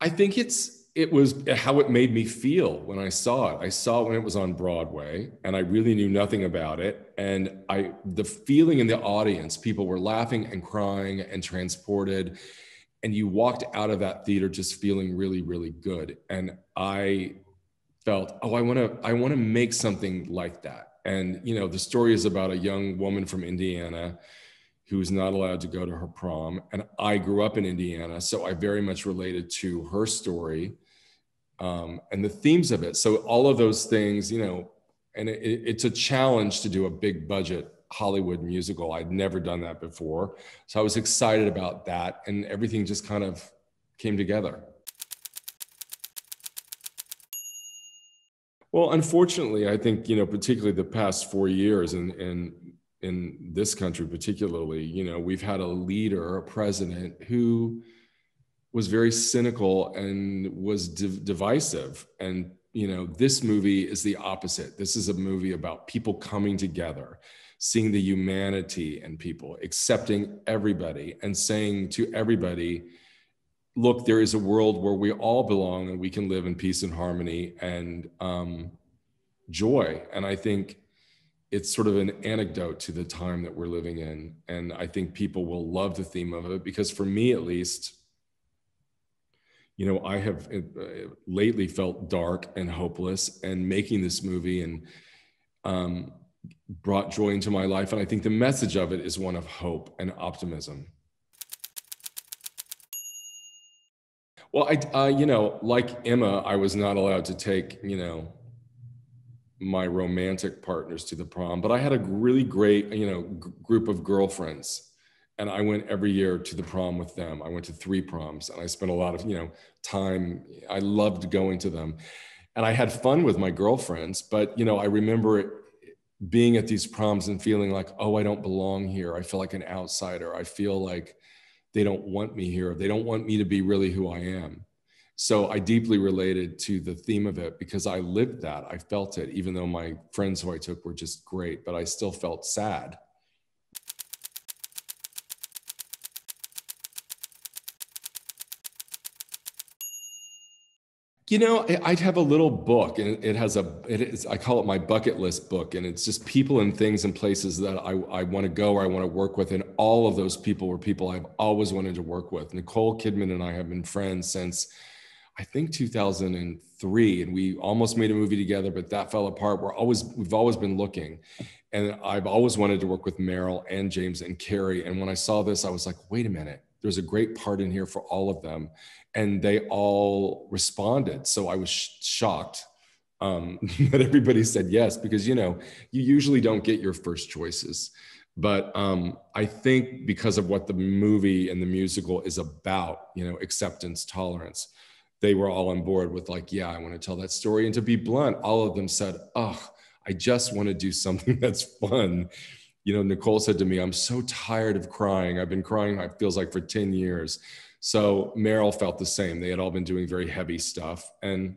I think it was how it made me feel when I saw it. I saw it when it was on Broadway, and I really knew nothing about it. And the feeling in the audience, people were laughing and crying and transported. And you walked out of that theater just feeling really, really good. And I felt, oh, I want to make something like that. And, the story is about a young woman from Indiana who was not allowed to go to her prom. And I grew up in Indiana, so I very much related to her story and the themes of it. So all of those things, and it's a challenge to do a big budget Hollywood musical. I'd never done that before. So I was excited about that, and everything just kind of came together. Well, unfortunately, I think, particularly the past 4 years in this country particularly, we've had a leader, a president who was very cynical and was divisive. And, this movie is the opposite. This is a movie about people coming together, seeing the humanity in people, accepting everybody and saying to everybody, look, there is a world where we all belong and we can live in peace and harmony and joy. And I think it's sort of an anecdote to the time that we're living in. And I think people will love the theme of it, because for me, at least, I have lately felt dark and hopeless, and making this movie and brought joy into my life. And I think the message of it is one of hope and optimism. Well, like Emma, I was not allowed to take, my romantic partners to the prom, but I had a really great, group of girlfriends, and I went every year to the prom with them. I went to 3 proms, and I spent a lot of, time. I loved going to them, and I had fun with my girlfriends. But, I remember being at these proms and feeling like, oh, I don't belong here. I feel like an outsider. I feel like they don't want me here. They don't want me to be really who I am. So I deeply related to the theme of it because I lived that. I felt it, even though my friends who I took were just great, but I still felt sad. I'd have a little book, and I call it my bucket list book. And it's just people and things and places that I want to go or I want to work with. And all of those people were people I've always wanted to work with. Nicole Kidman and I have been friends since, I think, 2003. And we almost made a movie together, but that fell apart. We've always been looking. And I've always wanted to work with Meryl and James and Carrie. And when I saw this, I was like, wait a minute, there's a great part in here for all of them. And they all responded. So I was shocked that everybody said yes, because, you usually don't get your first choices. But I think because of what the movie and the musical is about, acceptance, tolerance, they were all on board with like, yeah, I want to tell that story. And to be blunt, all of them said, oh, I just want to do something that's fun. Nicole said to me, I'm so tired of crying. I've been crying, it feels like, for 10 years. So Meryl felt the same. They had all been doing very heavy stuff. And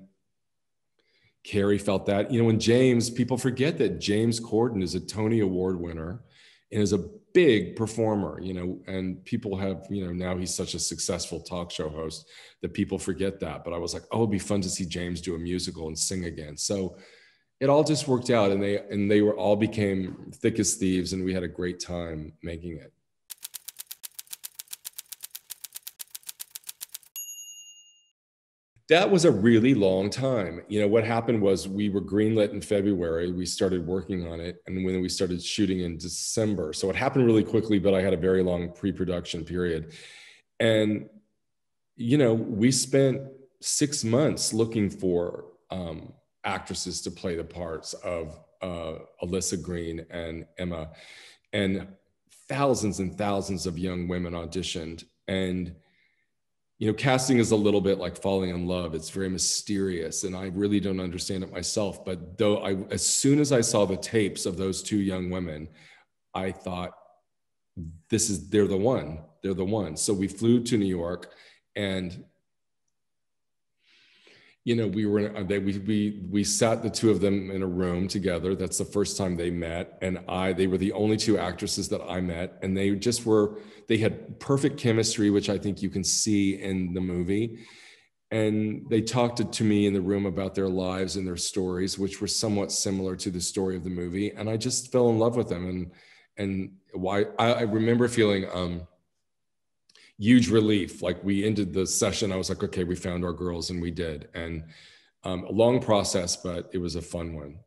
Carrie felt that. And James, people forget that James Corden is a Tony Award winner and is a big performer, and people have, now he's such a successful talk show host that people forget that. But I was like, oh, it'd be fun to see James do a musical and sing again. So it all just worked out, and they all became thick as thieves, and we had a great time making it. That was a really long time. What happened was we were greenlit in February. We started working on it, and when we started shooting in December. So it happened really quickly, but I had a very long pre-production period. And, we spent 6 months looking for actresses to play the parts of Alyssa Green and Emma. And thousands and thousands of young women auditioned. And casting is a little bit like falling in love. It's very mysterious, and I really don't understand it myself. But as soon as I saw the tapes of those 2 young women, I thought, they're the one. They're the one. So we flew to New York, and we sat the 2 of them in a room together. That's the first time they met. And they were the only 2 actresses that I met. And they had perfect chemistry, which I think you can see in the movie. And they talked to me in the room about their lives and their stories, which were somewhat similar to the story of the movie. And I just fell in love with them. And why I remember feeling huge relief. Like we ended the session, I was like, okay, we found our girls, and we did. And a long process, but it was a fun one.